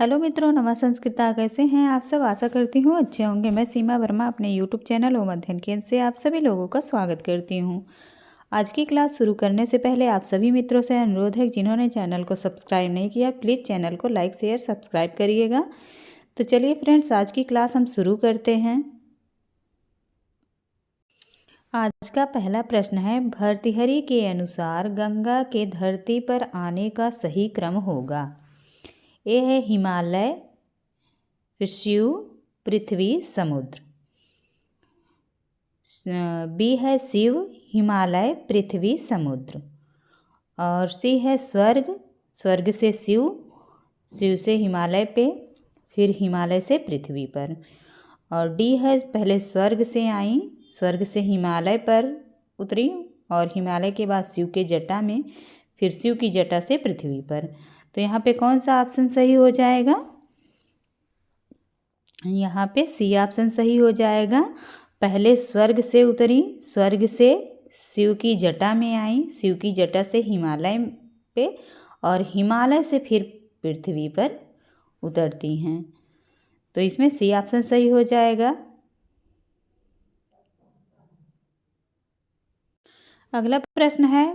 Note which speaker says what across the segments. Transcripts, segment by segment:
Speaker 1: Hello मित्रों, नमः संस्कृता। कैसे हैं आप सब? आशा करती हूँ अच्छे होंगे। मैं सीमा वर्मा अपने यूट्यूब चैनल ओम अध्ययन केंद्र से आप सभी लोगों का स्वागत करती हूँ। आज की क्लास शुरू करने से पहले आप सभी मित्रों से अनुरोध है, जिन्होंने चैनल को सब्सक्राइब नहीं किया प्लीज़ चैनल को लाइक शेयर सब्सक्राइब करिएगा। तो चलिए फ्रेंड्स, आज की क्लास हम शुरू करते हैं। आज का पहला प्रश्न है, भर्तृहरि के अनुसार गंगा के धरती पर आने का सही क्रम होगा। ए है हिमालय, फिर शिव, पृथ्वी, समुद्र। बी है शिव, हिमालय, पृथ्वी, समुद्र। और सी है स्वर्ग, स्वर्ग से शिव, शिव से हिमालय पे, फिर हिमालय से पृथ्वी पर। और डी है पहले स्वर्ग से आई, स्वर्ग से हिमालय पर उतरी और हिमालय के बाद शिव के जटा में, फिर शिव की जटा से पृथ्वी पर। तो यहाँ पे कौन सा ऑप्शन सही हो जाएगा? यहाँ पे सी ऑप्शन सही हो जाएगा। पहले स्वर्ग से उतरी, स्वर्ग से शिव की जटा में आई, शिव की जटा से हिमालय पे और हिमालय से फिर पृथ्वी पर उतरती हैं। तो इसमें सी ऑप्शन सही हो जाएगा। अगला प्रश्न है,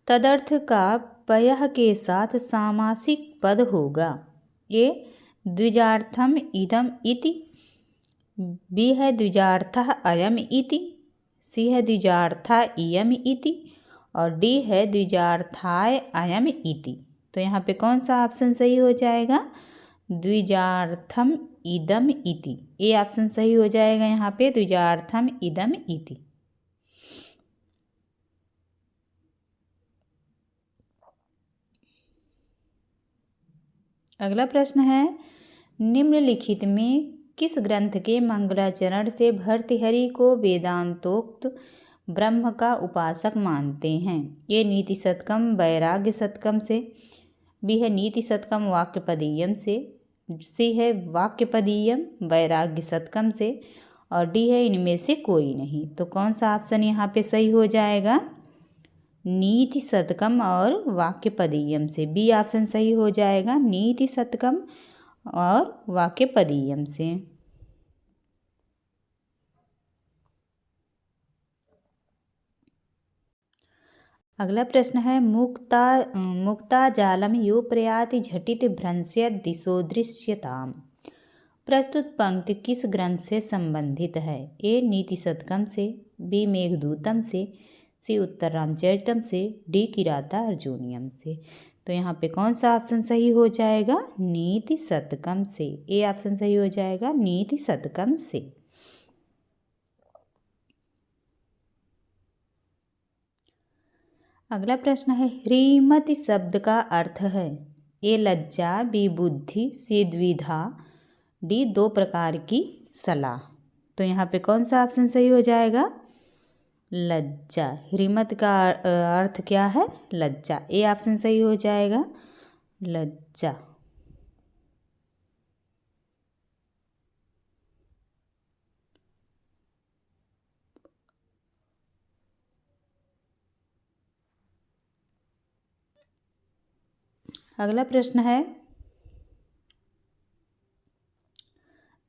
Speaker 1: तदर्थ का पयः के साथ सामासिक पद होगा। ए द्विजार्थम इदम इति, बी है द्विजार्थः अयम इति, सी है द्विजार्था इयम इति और डी है द्विजार्थाय अयम इति। तो यहाँ पे कौन सा ऑप्शन सही हो जाएगा? द्विजार्थम इदम इति, ये ऑप्शन सही हो जाएगा यहाँ पे, द्विजार्थम इदम इति। अगला प्रश्न है, निम्नलिखित में किस ग्रंथ के मंगलाचरण से भर्तृहरि को वेदांतोक्त ब्रह्म का उपासक मानते हैं? ये नीति शतकम वैराग्य शतकम से, बी है नीति शतकम वाक्यपदीयम से, सी है वाक्यपदीयम वैराग्य शतकम से और डी है इनमें से कोई नहीं। तो कौन सा ऑप्शन यहाँ पे सही हो जाएगा? नीति शतकम और वाक्यपदीयम से, बी ऑप्शन सही हो जाएगा, नीति शतकम और वाक्यपदीयम से। अगला प्रश्न है, मुक्ता जालम यो प्रयाति झटित भ्रंश्यत दिशो दृश्यताम। प्रस्तुत पंक्ति किस ग्रंथ से संबंधित है? ए नीति शतकम से, बी मेघदूतम से, सी उत्तर रामचरितम से, डी किराता अर्जुनियम से। तो यहाँ पे कौन सा ऑप्शन सही हो जाएगा? नीति शतकम से, ए ऑप्शन सही हो जाएगा, नीति शतकम से। अगला प्रश्न है, ह्रीमति शब्द का अर्थ है? ए लज्जा, बी बुद्धि, सी द्विधा, डी दो प्रकार की सलाह। तो यहाँ पे कौन सा ऑप्शन सही हो जाएगा? लज्जा। ह्रीमत का अर्थ क्या है? लज्जा, ए ऑप्शन सही हो जाएगा, लज्जा। अगला प्रश्न है,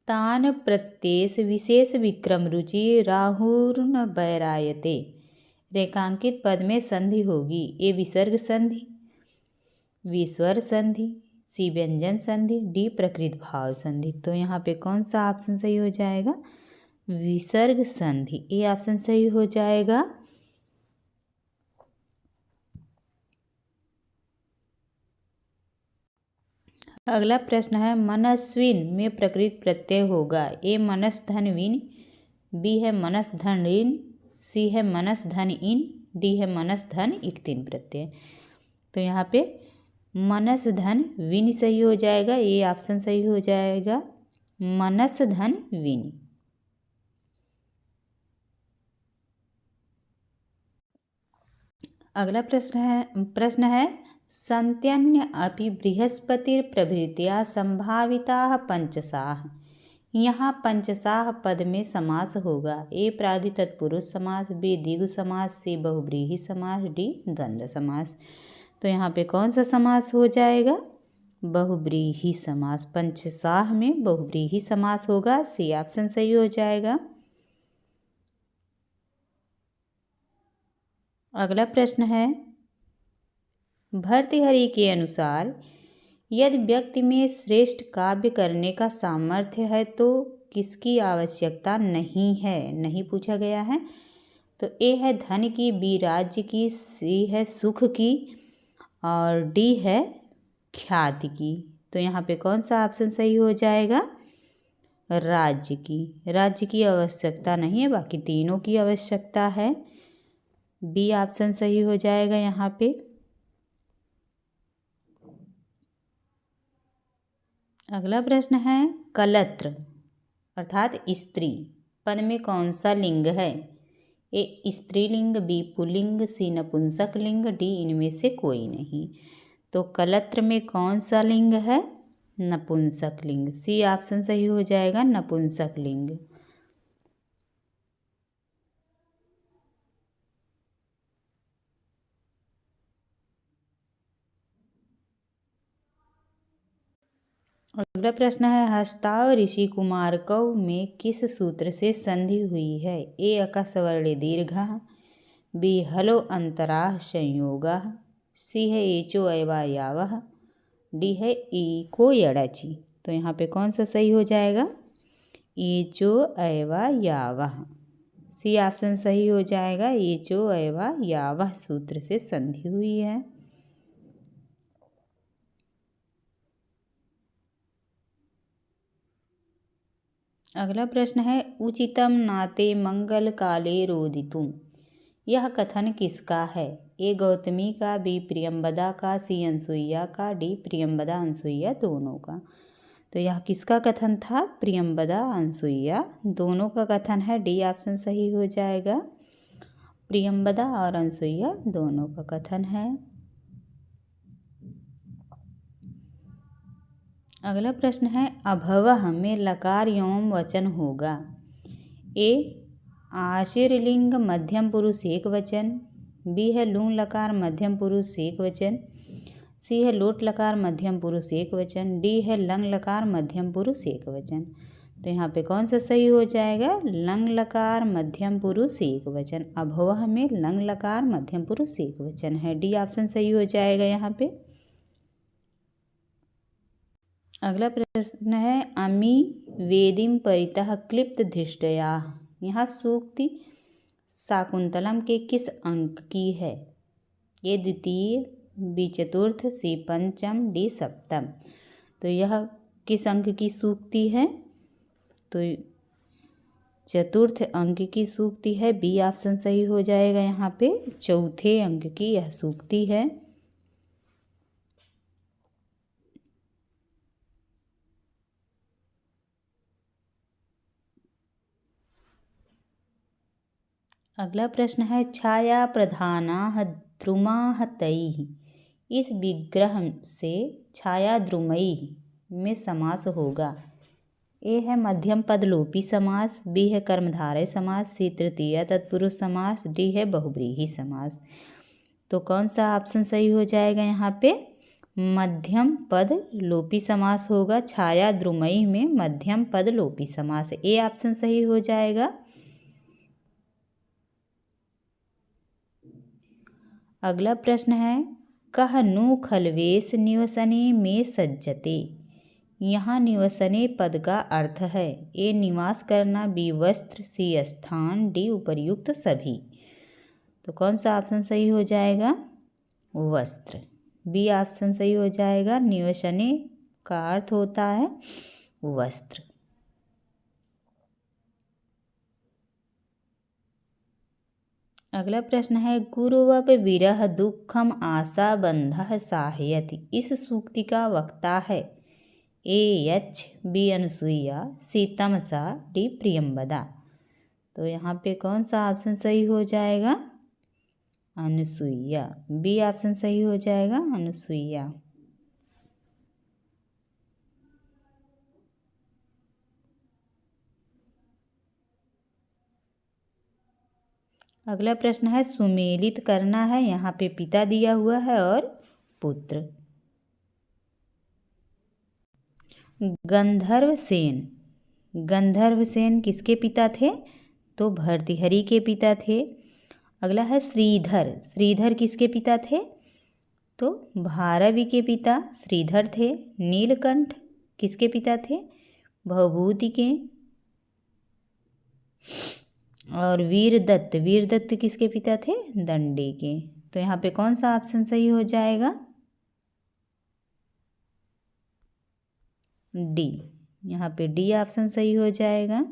Speaker 1: तान प्रत्येश विशेष विक्रम रुचि राहुर्न बैरायते। रेखांकित पद में संधि होगी। ए विसर्ग संधि, बी स्वर संधि, सी व्यंजन संधि, डी प्रकृत भाव संधि। तो यहाँ पे कौन सा ऑप्शन सही हो जाएगा? विसर्ग संधि, ए ऑप्शन सही हो जाएगा। अगला प्रश्न है, मनस्विन में प्रकृत प्रत्यय होगा। ए मनस धन विन, बी है मनस धन इन, सी है मनस धन इन, डी है मनस धन इक्तिन प्रत्यय। तो यहाँ पे मनस धन विन सही हो जाएगा, ये ऑप्शन सही हो जाएगा, मनस धन विन। अगला प्रश्न है संत्यन्य अपि बृहस्पतिर्प्रभृत्या संभाविताः पंचसाः। यहाँ पंचसाः पद में समास होगा। ए प्रादि तत्पुरुष समास, बी द्विगु समास, सी बहुव्रीहि समास, डी द्वंद्व समास। तो यहाँ पे कौन सा समास हो जाएगा? बहुव्रीहि समास। पंचसाह में बहुव्रीहि समास होगा। सी ऑप्शन सही हो जाएगा। अगला प्रश्न है, भर्तृहरि के अनुसार यदि व्यक्ति में श्रेष्ठ काव्य करने का सामर्थ्य है तो किसकी आवश्यकता नहीं है? नहीं पूछा गया है। तो ए है धन की, बी राज्य की, सी है सुख की और डी है ख्याति की। तो यहाँ पे कौन सा ऑप्शन सही हो जाएगा? राज्य की। राज्य की आवश्यकता नहीं है, बाकी तीनों की आवश्यकता है। बी ऑप्शन सही हो जाएगा यहाँ पे। अगला प्रश्न है, कलत्र अर्थात स्त्री पद में कौन सा लिंग है? ए स्त्रीलिंग, बी पुल्लिंग, सी नपुंसक लिंग, डी इनमें से कोई नहीं। तो कलत्र में कौन सा लिंग है? नपुंसक लिंग। सी ऑप्शन सही हो जाएगा, नपुंसक लिंग। अगला प्रश्न है, हस्ताव ऋषि कुमारकव में किस सूत्र से संधि हुई है? ए अकस्वर्णे दीर्घः, बी हलो अंतराः संयोगः, सी है एचो अयवा यावः, डी है इको यड़चि। तो यहाँ पे कौन सा सही हो जाएगा? एचो अयवा यावः। सी ऑप्शन सही हो जाएगा, एचो अयवा यावः सूत्र से संधि हुई है। अगला प्रश्न है, उचितम नाते मंगल काले रोदितुम, यह कथन किसका है? ए गौतमी का, बी प्रियंवदा का, सी अनसुईया का, डी प्रियंवदा अनसुईया दोनों का। तो यह किसका कथन था? प्रियंवदा अनसुईया दोनों का कथन है। डी ऑप्शन सही हो जाएगा। प्रियंवदा और अनसुईया दोनों का कथन है। अगला प्रश्न है, अभवः में लकार एवं वचन होगा। ए आशीर्लिंग मध्यम पुरुष एक वचन, बी है लूंग लकार मध्यम पुरुष एक वचन, सी है लोट लकार मध्यम पुरुष एक वचन, डी है लंग लकार मध्यम पुरुष एक वचन। तो यहाँ पे कौन सा सही हो जाएगा? लंग लकार मध्यम पुरुष एक वचन। अभवः में लंग लकार मध्यम पुरुष एक वचन है। डी ऑप्शन सही हो जाएगा यहाँ पे। अगला प्रश्न है, अमी वेदिम परितः क्लिप्त धृष्टया, यहाँ सूक्ति शाकुंतलम के किस अंक की है? ये द्वितीय, बी चतुर्थ, सी पंचम, डी सप्तम। तो यह किस अंक की सूक्ति है? तो चतुर्थ अंक की सूक्ति है। बी ऑप्शन सही हो जाएगा यहाँ पे। चौथे अंक की यह सूक्ति है। अगला प्रश्न है, छाया प्रधानाः द्रुमाः तैः, इस विग्रह से छाया द्रुमैः में समास होगा। ए है मध्यम पद लोपी समास, बी है कर्मधारय समास, सी तृतीय तत्पुरुष समास, डी है बहुव्रीहि समास। तो कौन सा ऑप्शन सही हो जाएगा यहाँ पे? मध्यम पद लोपी समास होगा। छाया द्रुमैः में मध्यम पद लोपी समास। ए ऑप्शन सही हो जाएगा। अगला प्रश्न है, कह नु खलवेश निवसने में सज्जते, यहाँ निवसने पद का अर्थ है। ए निवास करना, बी वस्त्र, सी स्थान, डी उपर्युक्त सभी। तो कौन सा ऑप्शन सही हो जाएगा? वस्त्र। बी ऑप्शन सही हो जाएगा। निवसने का अर्थ होता है वस्त्र। अगला प्रश्न है, गुरुवप विरह दुखम आशा बंधः साहयति, इस सूक्ति का वक्ता है। ए यक्ष, बी अनसुईया, सी तमसा, डी प्रियंवदा। तो यहाँ पे कौन सा ऑप्शन सही हो जाएगा? अनसुईया। बी ऑप्शन सही हो जाएगा, अनसुईया। अगला प्रश्न है, सुमेलित करना है, यहाँ पे पिता दिया हुआ है और पुत्र। गंधर्वसेन, गंधर्वसेन किसके पिता थे? तो भर्तृहरि के पिता थे। अगला है श्रीधर, श्रीधर किसके पिता थे? तो भारवी के पिता श्रीधर थे। नीलकंठ किसके पिता थे? भवभूति के। और वीरदत्त, वीरदत्त किसके पिता थे? दंडी के। तो यहाँ पे कौन सा ऑप्शन सही हो जाएगा? डी, यहाँ पे डी ऑप्शन सही हो जाएगा।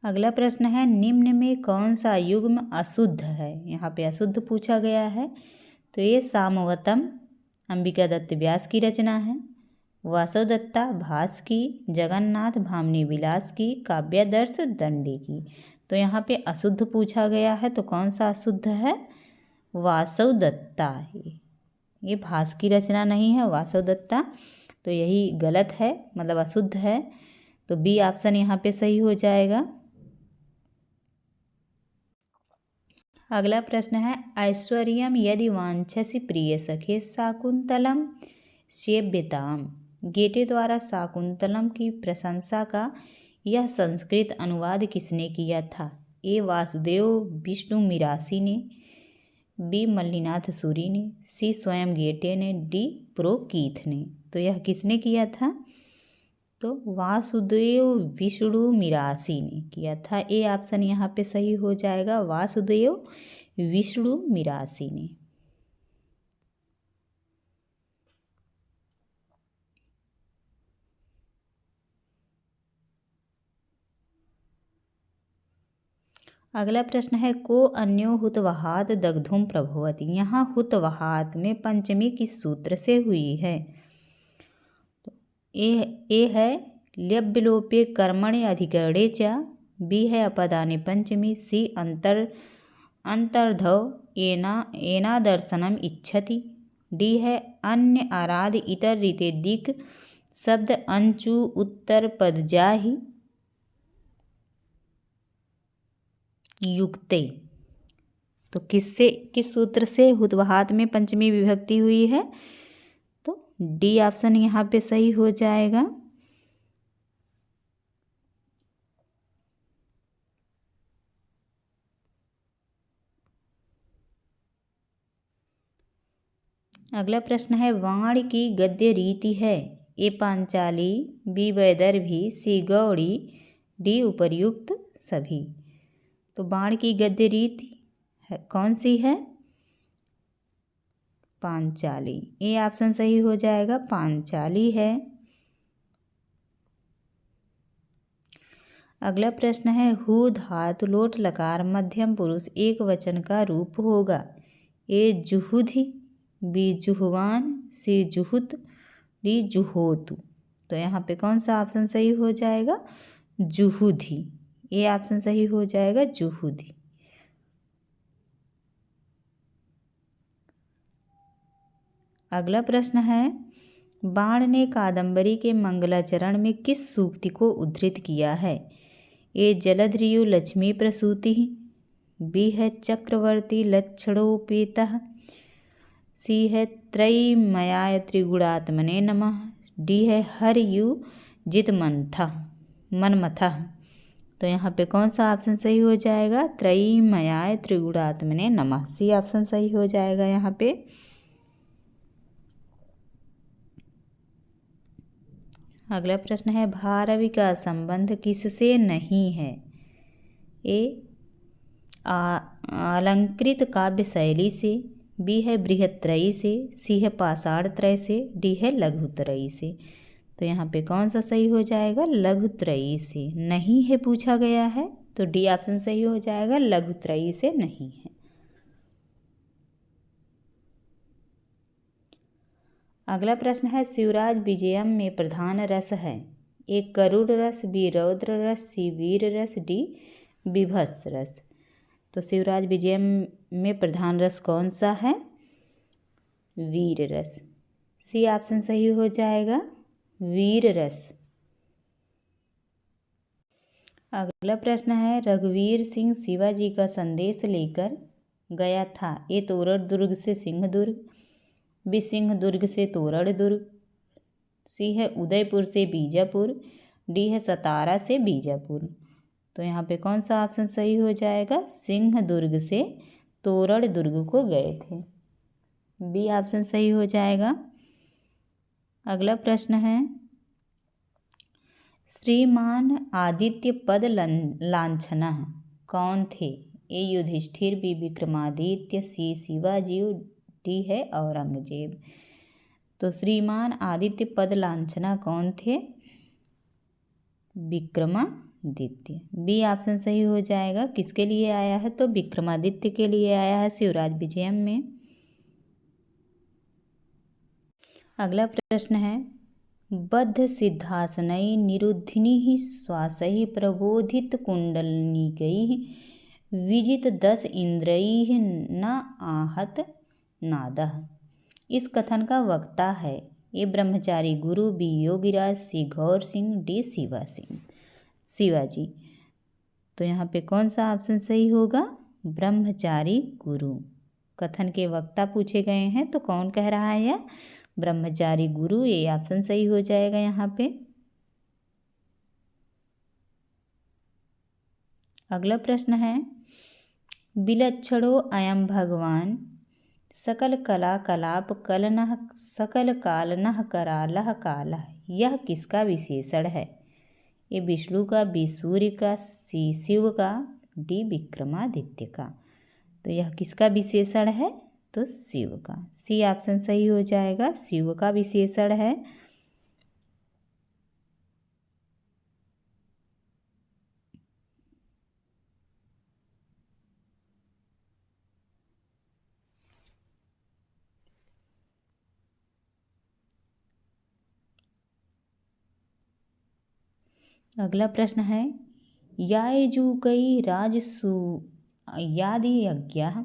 Speaker 1: अगला प्रश्न है, निम्न में कौन सा युग्म अशुद्ध है? यहाँ पे अशुद्ध पूछा गया है। तो ये सामवतम अंबिका दत्त व्यास की रचना है, वासवदत्ता भास की, जगन्नाथ भामिनी विलास की, काव्यादर्श दंडी की। तो यहाँ पे अशुद्ध पूछा गया है, तो कौन सा अशुद्ध है? वासवदत्ता। ये भास की रचना नहीं है, वासवदत्ता। तो यही गलत है, मतलब अशुद्ध है। तो बी ऑप्शन यहाँ पे सही हो जाएगा। अगला प्रश्न है, ऐश्वर्यम यदि वांछसि प्रिय सखे शाकुंतलम सेव्यताम। गेटे द्वारा शाकुंतलम की प्रशंसा का यह संस्कृत अनुवाद किसने किया था? ए वासुदेव विष्णु मिरासी ने, बी मल्लिनाथ सूरी ने, सी स्वयं गेटे ने, डी प्रोकीथ ने। तो यह किसने किया था? तो वासुदेव विष्णु मिरासी ने किया था। ए ऑप्शन यहाँ पे सही हो जाएगा, वासुदेव विष्णु मिरासी ने। अगला प्रश्न है, को अन्यो हुतवहात दग्धुम प्रभवति। यहाँ हुतवहात में पंचमी किस सूत्र से हुई है? तो ए है ल्यब्लोपे कर्मणि अधिकरणे च, बी है अपदाने पंचमी, सी अंतर्धव एना दर्शनम इच्छति, डी है अन्य आराध इतर रीते दिक शब्द अंचु उत्तर पद जाहि युक्ते। तो किस सूत्र से हुतवहात में पंचमी विभक्ति हुई है? तो डी ऑप्शन यहाँ पे सही हो जाएगा। अगला प्रश्न है, वाण की गद्य रीति है? ए पांचाली, बी वैदर्भी, सी गौड़ी, डी उपर्युक्त सभी। तो बाण की गद्य रीति कौन सी है? पांचाली। ए ऑप्शन सही हो जाएगा, पांचाली है। अगला प्रश्न है, हु धातु लोट लकार मध्यम पुरुष एक वचन का रूप होगा? ए जुहुधि, बी जुहवान, सी जुहुत, डी जुहोतु। तो यहाँ पे कौन सा ऑप्शन सही हो जाएगा? जुहुधि। ए ऑप्शन सही हो जाएगा, जुहुधि। अगला प्रश्न है, बाण ने कादंबरी के मंगलाचरण में किस सूक्ति को उद्धृत किया है? ए जलधिरियु लक्ष्मी प्रसूति, बी है चक्रवर्ती लक्षणोपेतः, सी है त्रयीमयाय त्रिगुणात्मने नमः, डी है हरयु जित मनमथा। तो यहाँ पे कौन सा ऑप्शन सही हो जाएगा? त्रयीमयाय त्रिगुणात्मने नमः, सी ऑप्शन सही हो जाएगा यहाँ पे। अगला प्रश्न है, भारवी का संबंध किससे नहीं है? ए अलंकृत काव्य शैली से, बी है बृहत्त्रयी से, सी है पाषाणत्रय से, डी है लघुत्रयी से। तो यहाँ पे कौन सा सही हो जाएगा? लघुत्रयी से नहीं है पूछा गया है, तो डी ऑप्शन सही हो जाएगा, लघुत्रयी से नहीं है। अगला प्रश्न है, शिवराज विजयम में प्रधान रस है? ए करुण रस, बी रौद्र रस, सी वीर रस, डी बीभत्स रस। तो शिवराज विजयम में प्रधान रस कौन सा है? वीर रस। सी ऑप्शन सही हो जाएगा, वीर रस। अगला प्रश्न है, रघुवीर सिंह शिवाजी का संदेश लेकर गया था। ए तोरण दुर्ग से सिंहदुर्ग, बी सिंहदुर्ग से तोरण दुर्ग, सी है उदयपुर से बीजापुर, डी है सतारा से बीजापुर। तो यहाँ पे कौन सा ऑप्शन सही हो जाएगा? सिंहदुर्ग से तोरण दुर्ग को गए थे, बी ऑप्शन सही हो जाएगा। अगला प्रश्न है, श्रीमान आदित्य पद लांछनः कौन थे? ए युधिष्ठिर, बी विक्रमादित्य, सी शिवाजी, डी है औरंगजेब। तो श्रीमान आदित्य पद लांछना कौन थे? विक्रमादित्य, बी ऑप्शन सही हो जाएगा। किसके लिए आया है? तो विक्रमादित्य के लिए आया है शिवराज विजयम में। अगला प्रश्न है, बद्ध सिद्धासनै निरुद्धिनी श्वासैः प्रबोधित कुंडलिनीकैः विजित 10 इंद्रैः न आहत नादः। इस कथन का वक्ता है ए ब्रह्मचारी गुरु, बी योगीराज, सी गौर सिंह, डी शिवाजी। तो यहाँ पे कौन सा ऑप्शन सही होगा? ब्रह्मचारी गुरु। कथन के वक्ता पूछे गए हैं तो कौन कह रहा है यह? ब्रह्मचारी गुरु, ये ऑप्शन सही हो जाएगा यहाँ पे। अगला प्रश्न है, विलक्षणो अयम भगवान सकल कला कलाप कलनः सकल कालनः करालः कालः, यह किसका विशेषण है? ए विष्णु का, बी सूर्य का, सी शिव का, डी विक्रमादित्य का। तो यह किसका विशेषण है? तो शिव का, सी ऑप्शन सही हो जाएगा, शिव का विशेषण है। अगला प्रश्न है, यायजुकै राजसु यादि यज्ञः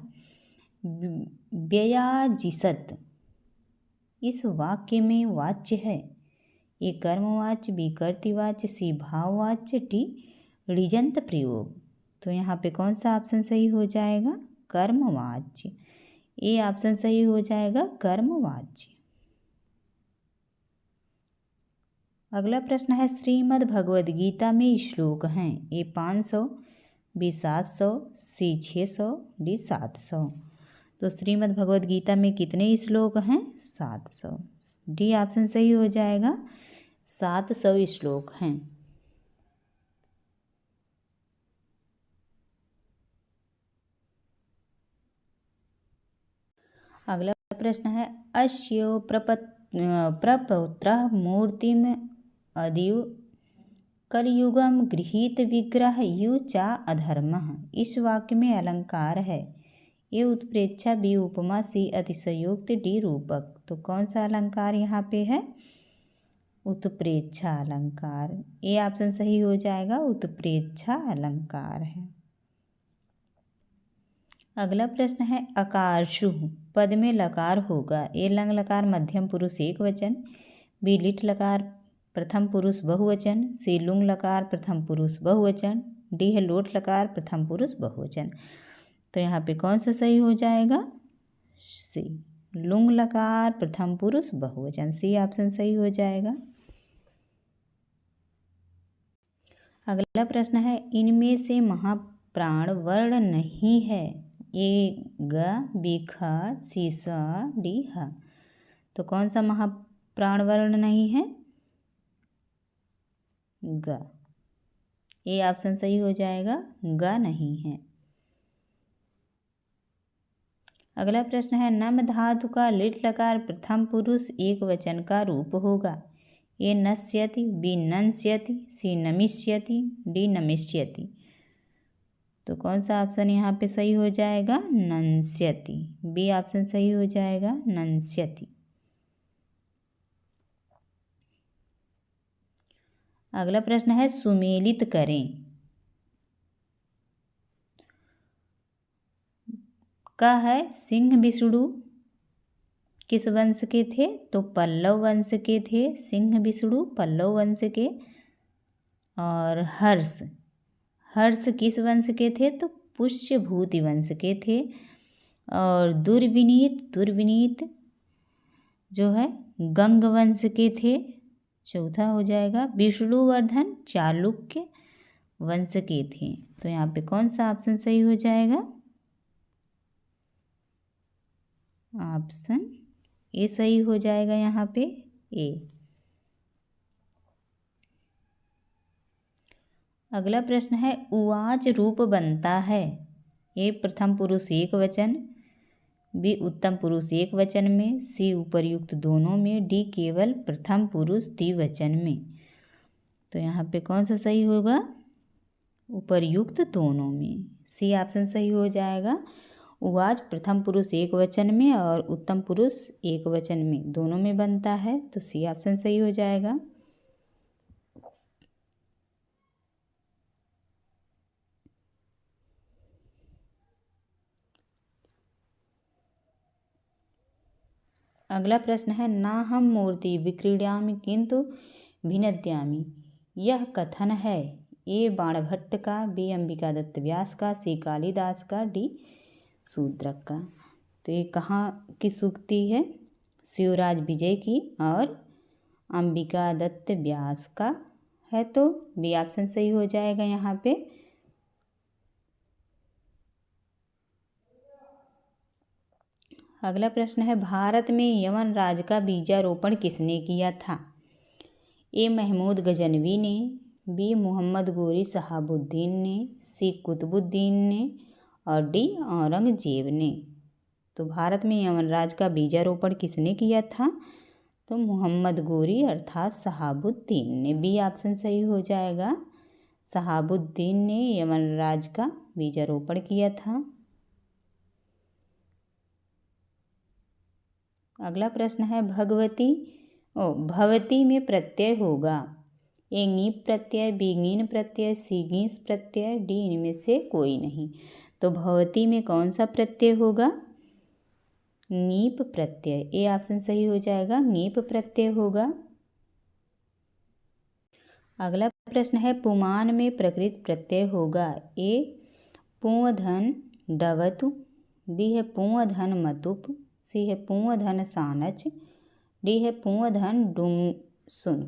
Speaker 1: व्ययाजिषत्, इस वाक्य में वाच्य है ए कर्मवाच्य, बी कर्तृवाच्य, सी भाववाच्य, डी ऋजंत प्रयोग। तो यहाँ पे कौन सा ऑप्शन सही हो जाएगा? कर्मवाच्य, ए ऑप्शन सही हो जाएगा, कर्मवाच्य। अगला प्रश्न है, श्रीमद् भगवद गीता में श्लोक हैं ए 500, बी 700, सी 600, डी 700। तो श्रीमद् भगवद गीता में कितने श्लोक हैं? 700, डी ऑप्शन सही हो जाएगा, 700 श्लोक हैं। अगला प्रश्न है, अस्य प्रपौत्रः मूर्तिम अदिव कलयुगम गृहीत विग्रह यु चा अधर्मः, इस वाक्य में अलंकार है ये उत्प्रेक्षा, बी उपमा, सी अतिशयोक्ति, डी रूपक। तो कौन सा अलंकार यहाँ पे है? उत्प्रेक्षा अलंकार, ए ऑप्शन सही हो जाएगा, उत्प्रेक्षा अलंकार है। अगला प्रश्न है, अकारशु पद में लकार होगा ए लंग लकार मध्यम पुरुष एक वचन, बी लिट लकार प्रथम पुरुष बहुवचन, सी लुंग लकार प्रथम पुरुष बहुवचन, डी है लोट लकार प्रथम पुरुष बहुवचन। तो यहाँ पे कौन सा सही हो जाएगा? सी लुंग लकार प्रथम पुरुष बहुवचन, सी ऑप्शन सही हो जाएगा। अगला प्रश्न है, इनमें से महाप्राण वर्ण नहीं है ए ग, बी ख, सी स, डी ह। तो कौन सा महाप्राण वर्ण नहीं है? ग, ए ऑप्शन सही हो जाएगा, ग नहीं है। अगला प्रश्न है, नम धातु का लिट लकार प्रथम पुरुष एक वचन का रूप होगा ए नश्यति, बी नंस्यति, सी नमिष्यति, डी नमिष्यति। तो कौन सा ऑप्शन यहाँ पे सही हो जाएगा? नंस्यति, बी ऑप्शन सही हो जाएगा, नंस्यति। अगला प्रश्न है, सुमेलित करें का है सिंह विष्णु किस वंश के थे? तो पल्लव वंश के थे सिंह विष्णु, पल्लव वंश के। और हर्ष हर्ष किस वंश के थे? तो पुष्यभूति वंश के थे। और दुर्विनीत जो है गंग वंश के थे। चौथा हो जाएगा विष्णुवर्धन चालुक्य वंश के थे। तो यहाँ पे कौन सा ऑप्शन सही हो जाएगा? ऑप्शन ए सही हो जाएगा यहाँ पे, ए। अगला प्रश्न है उवाच रूप बनता है। ए प्रथम पुरुष एक वचन, बी उत्तम पुरुष एक वचन में, सी उपर्युक्त दोनों में, डी केवल प्रथम पुरुष द्विवचन में। तो यहाँ पे कौन सा सही होगा? उपर्युक्त दोनों में, सी ऑप्शन सही हो जाएगा। उवाच प्रथम पुरुष एक वचन में और उत्तम पुरुष एक वचन में, दोनों में बनता है, तो सी ऑप्शन सही हो जाएगा। अगला प्रश्न है नाहं मूर्ति विक्रीडामि किंतु भिनद्यामि। यह कथन है ए बाणभट्ट का, बी अंबिका दत्त व्यास का, सी कालिदास का, डी शूद्रक का। तो ये कहाँ की सूक्ति है? शिवराज विजय की और अंबिका दत्त व्यास का है, तो बी ऑप्शन सही हो जाएगा यहाँ पे। अगला प्रश्न है भारत में यवन राज का बीजारोपण किसने किया था? ए महमूद गजनवी ने, बी मोहम्मद गोरी शहाबुद्दीन ने, सी कुतुबुद्दीन ने और डी औरंगजेब ने। तो भारत में यवन राज का बीजारोपण किसने किया था? तो मोहम्मद गोरी अर्थात शहाबुद्दीन ने, बी ऑप्शन सही हो जाएगा। शहाबुद्दीन ने यवन राज का बीजारोपण किया था। अगला प्रश्न है भवती में प्रत्यय होगा। ए ङीप प्रत्यय, बी ङीन प्रत्यय, सी ङीस प्रत्यय, डी इनमें से कोई नहीं। तो भवती में कौन सा प्रत्यय होगा? ङीप प्रत्यय, ए ऑप्शन सही हो जाएगा, ङीप प्रत्यय होगा। अगला प्रश्न है पुमान में प्रकृत प्रत्यय होगा। ए पुंधन डवतु, बी है पुंधन मतुप, सी है पुंधन सानच, डी है पुंधन डुमसुन।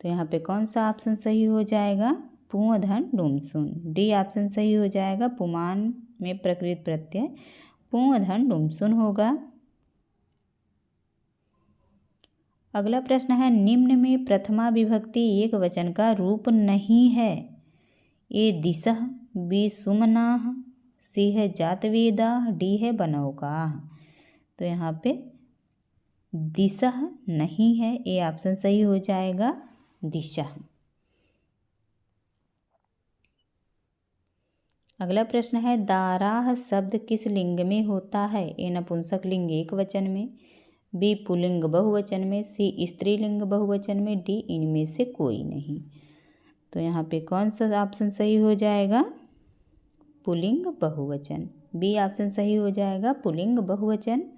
Speaker 1: तो यहाँ पे कौन सा ऑप्शन सही हो जाएगा? पुंधन डुमसुन, डी ऑप्शन सही हो जाएगा। पुमान में प्रकृत प्रत्यय पुंधन डुमसुन होगा। अगला प्रश्न है निम्न में प्रथमा विभक्ति एक वचन का रूप नहीं है। ए दिशः, बी सुमनाः, सी है जातवेदाः, डी है बनौकाः। तो यहाँ पे दिशः नहीं है, ए ऑप्शन सही हो जाएगा, दिशा। अगला प्रश्न है दाराह शब्द किस लिंग में होता है? ए नपुंसक लिंग एक वचन में, बी पुल्लिंग बहुवचन में, सी स्त्रीलिंग बहुवचन में, डी इनमें से कोई नहीं। तो यहाँ पे कौन सा ऑप्शन सही हो जाएगा? पुल्लिंग बहुवचन, बी ऑप्शन सही हो जाएगा, पुल्लिंग बहुवचन।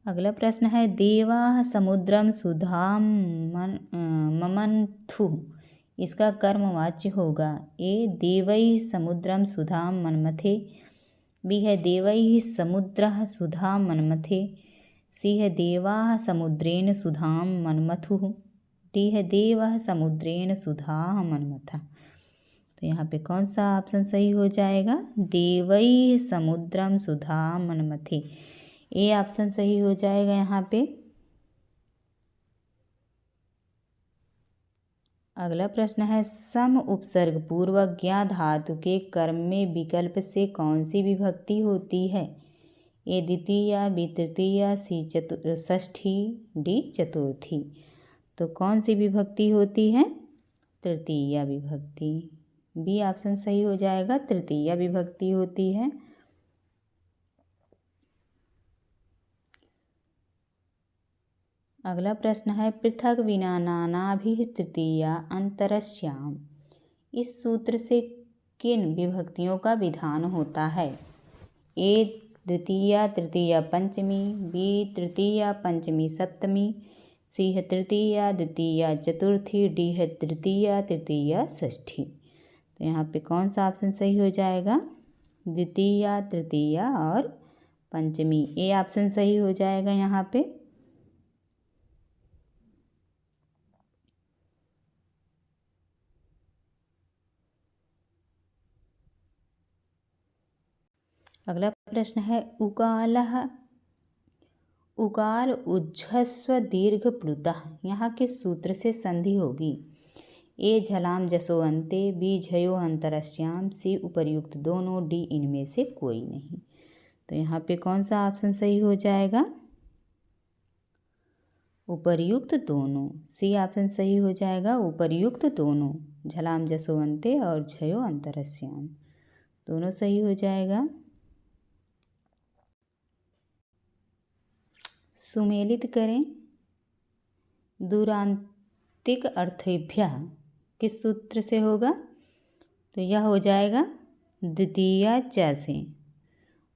Speaker 1: अगला प्रश्न है देवाः समुद्रम सुधाम ममन्थु, इसका कर्मवाच्य होगा। ए देवैः समुद्रम सुधाम मन्मथे, बी है देवैः समुद्रः सुधाम मन्मथे, सी है देवाः समुद्रेण सुधाम मन्मथुः, डी है देवः समुद्रेण सुधाः मन्मथः। तो यहाँ पे कौन सा ऑप्शन सही हो जाएगा? देवैः समुद्रम सुधाम मन्मथे, ए ऑप्शन सही हो जाएगा यहाँ पे। अगला प्रश्न है सम उपसर्ग पूर्वक ज्ञा धातु के कर्म में विकल्प से कौन सी विभक्ति होती है? ए द्वितीया, बी तृतीया, सी षष्ठी, डी चतुर्थी। तो कौन सी विभक्ति होती है? तृतीया विभक्ति, बी ऑप्शन सही हो जाएगा, तृतीया विभक्ति होती है। अगला प्रश्न है पृथक विना नानाभिः तृतीया अंतरस्याम, इस सूत्र से किन विभक्तियों का विधान होता है? ए द्वितीया तृतीया पंचमी, बी तृतीया पंचमी सप्तमी, सी है तृतीया द्वितीया चतुर्थी, डी है तृतीया तृतीया षष्ठी। तो यहाँ पे कौन सा ऑप्शन सही हो जाएगा? द्वितीया तृतीया और पंचमी, ए ऑप्शन सही हो जाएगा यहाँ पे। अगला प्रश्न है उकाल उज्जस्व दीर्घ प्लुतः, यहाँ किस सूत्र से संधि होगी? ए झलाम जसोअंते, बी झयो अंतरस्याम, सी उपर्युक्त दोनों, डी इनमें से कोई नहीं। तो यहाँ पे कौन सा ऑप्शन सही हो जाएगा? उपर्युक्त दोनों, सी ऑप्शन सही हो जाएगा। उपर्युक्त दोनों, झलाम जसोअंते और झयो अंतरस्याम, दोनों सही हो जाएगा। सुमेलित करें। दूरांतिक अर्थेभ्यः किस सूत्र से होगा? तो यह हो जाएगा द्वितीया च से।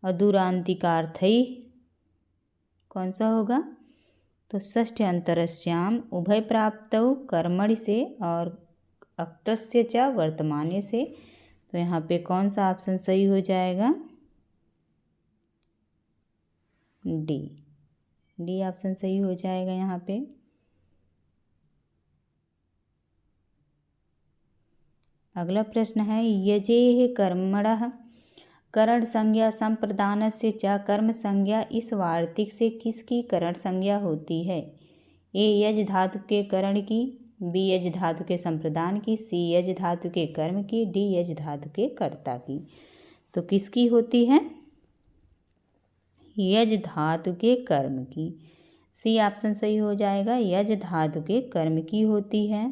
Speaker 1: और दूरांतिकार्थैः कौन सा होगा? तो षष्ठ अंतरस्याम उभय प्राप्तौ कर्मणि से और अक्तस्य च वर्तमाने से। तो यहाँ पे कौन सा ऑप्शन सही हो जाएगा? डी ऑप्शन सही हो जाएगा यहाँ पे। अगला प्रश्न है यजेः कर्मणः करण संज्ञा संप्रदानस्य च कर्म संज्ञा इस वार्तिक से किसकी करण संज्ञा होती है? ए यज धातु के करण की, बी यज धातु के संप्रदान की, सी यज धातु के कर्म की, डी यज धातु के कर्ता की। तो किसकी होती है? यज धातु के कर्म की, सी ऑप्शन सही हो जाएगा। यज धातु के कर्म की होती है।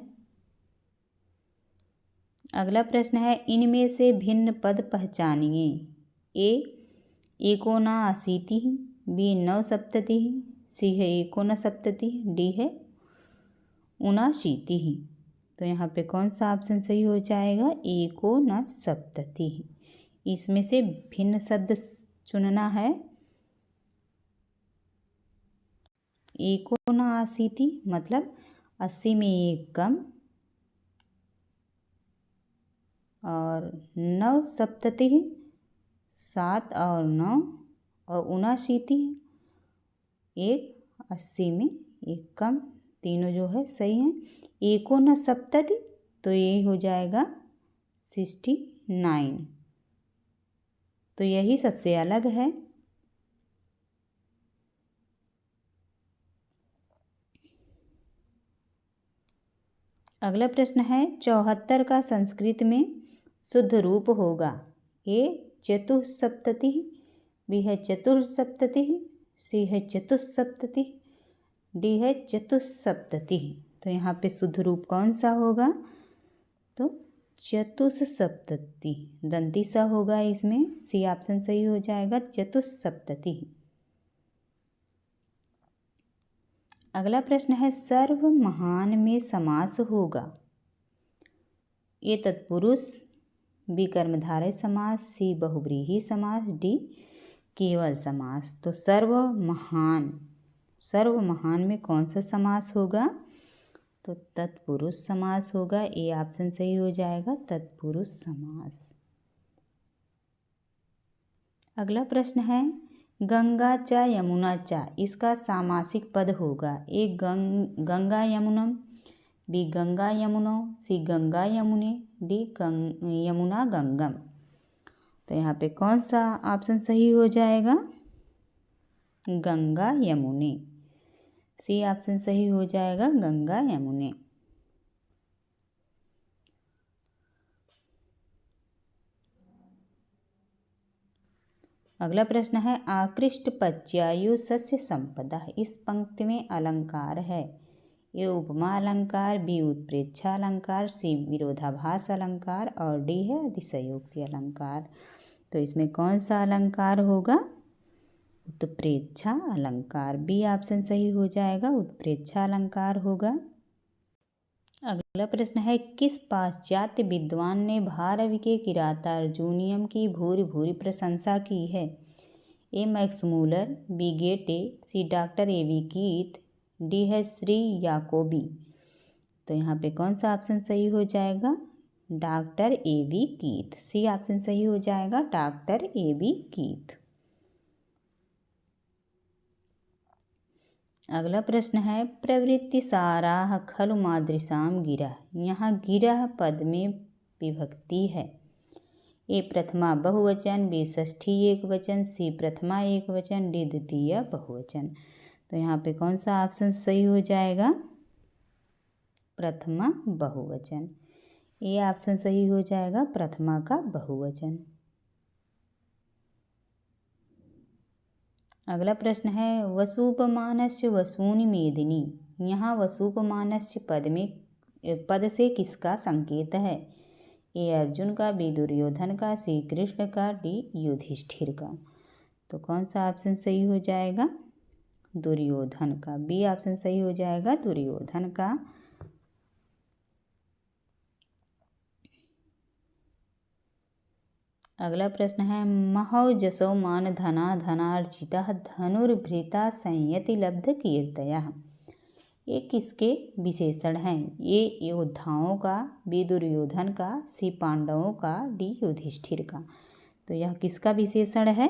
Speaker 1: अगला प्रश्न है इनमें से भिन्न पद पहचानिए। ए एकोनाशीतिः, बी नवसप्ततिः, सी है एकोनसप्ततिः, डी है ऊनाशीतिः। तो यहाँ पे कौन सा ऑप्शन सही हो जाएगा? एकोनसप्ततिः। इसमें से भिन्न शब्द चुनना है। एकोनाशीतिः मतलब 80 में एक कम, और नवसप्ततिः 7 और 9, और ऊनाशीतिः एक 80 में एक कम, तीनों जो है सही हैं। एकोनसप्तति तो ये हो जाएगा 69। तो यही सबसे अलग है। अगला प्रश्न है 74 का संस्कृत में शुद्ध रूप होगा। ए चतुस्सप्ततिः, बी है चतुर्सप्ततिः, सी है चतुस्सप्ततिः, डी है चतुस्सप्ततिः। तो यहाँ पे शुद्ध रूप कौन सा होगा? तो चतुस्सप्ततिः, दंती सा होगा इसमें, सी ऑप्शन सही हो जाएगा, चतुस्सप्ततिः। अगला प्रश्न है सर्वमहान में समास होगा। ए तत्पुरुष, बी कर्मधारय समास, सी बहुव्रीहि समास, डी केवल समास। तो सर्वमहान में कौन सा समास होगा? तो तत्पुरुष समास होगा। ए ऑप्शन सही हो जाएगा, तत्पुरुष समास। अगला प्रश्न है गंगा च यमुना च, इसका सामासिक पद होगा। ए गंगा यमुनम, बी गंगा यमुनो, सी गंगा यमुने, डी यमुना गंगम। तो यहाँ पे कौन सा ऑप्शन सही हो जाएगा? गंगा यमुने, सी ऑप्शन सही हो जाएगा, गंगा यमुने। अगला प्रश्न है आकृष्ट पच्यायु सस्य संपदा, इस पंक्ति में अलंकार है। ए उपमा अलंकार, बी उत्प्रेक्षा अलंकार, सी विरोधाभास अलंकार, और डी है अतिशयोक्ति अलंकार। तो इसमें कौन सा अलंकार होगा? उत्प्रेक्षा अलंकार, बी ऑप्शन सही हो जाएगा, उत्प्रेक्षा अलंकार होगा। अगला प्रश्न है किस पाश्चात्य विद्वान ने भारवि के किरातार्जुनीयम की भूरि भूरि प्रशंसा की है? ए मैक्स मूलर, बी गेटे, सी डॉक्टर ए.वी. कीथ, डी है श्री याकोबी। तो यहाँ पे कौन सा ऑप्शन सही हो जाएगा? Doctor AV. Keith. C option सही हो जाएगा, डॉक्टर ए.वी. कीथ। अगला प्रश्न है प्रवृत्ति साराह खलु मादृशाम गिरः। यहाँ गिरः पद में विभक्ति है। ए प्रथमा बहुवचन, बी षष्ठी एकवचन, सी प्रथमा एकवचन, डी द्वितीय बहुवचन। तो यहाँ पे कौन सा ऑप्शन सही हो जाएगा? प्रथमा बहुवचन। ए ऑप्शन सही हो जाएगा, प्रथमा का बहुवचन। अगला प्रश्न है वसूपमानस्य वसूनि मेदिनी। यहाँ वसूपमानस्य पद से किसका संकेत है? ए अर्जुन का, बी दुर्योधन का, सी कृष्ण का, डी युधिष्ठिर का। तो कौन सा ऑप्शन सही हो जाएगा? दुर्योधन का। बी ऑप्शन सही हो जाएगा, दुर्योधन का। अगला प्रश्न है महौ जसौ मान धना धनार्जिता धनुर्भृता संयति लब्ध कीर्तयः। ये किसके विशेषण हैं? ये योद्धाओं का, बी दुर्योधन का, सी पांडवों का, डी युधिष्ठिर का। तो यह किसका विशेषण है?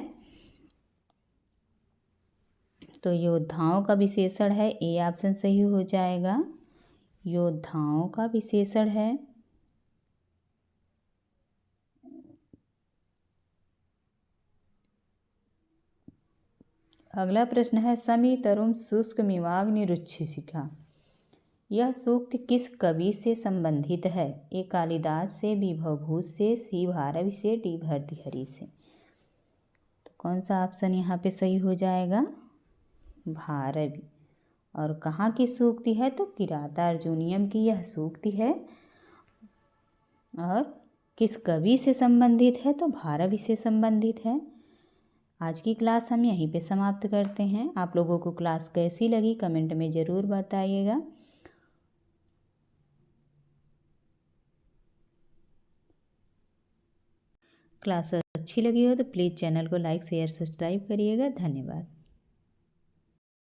Speaker 1: तो योद्धाओं का विशेषण है। ए ऑप्शन सही हो जाएगा, योद्धाओं का विशेषण है। अगला प्रश्न है समीतरुम शुष्क मिवाग्नि रुच्छिशिखा। यह सूक्त किस कवि से संबंधित है? ए कालिदास से, बी भवभूति से, सी भारवी से, डी भर्तृहरि से। तो कौन सा ऑप्शन यहाँ पे सही हो जाएगा? भारवी। और कहाँ की सूक्ति है? तो किराता अर्जुनियम की यह सूक्ति है। और किस कवि से संबंधित है? तो भारवी से संबंधित है। आज की क्लास हम यहीं पे समाप्त करते हैं। आप लोगों को क्लास कैसी लगी कमेंट में ज़रूर बताइएगा। क्लास अच्छी लगी हो तो प्लीज़ चैनल को लाइक शेयर सब्सक्राइब करिएगा। धन्यवाद।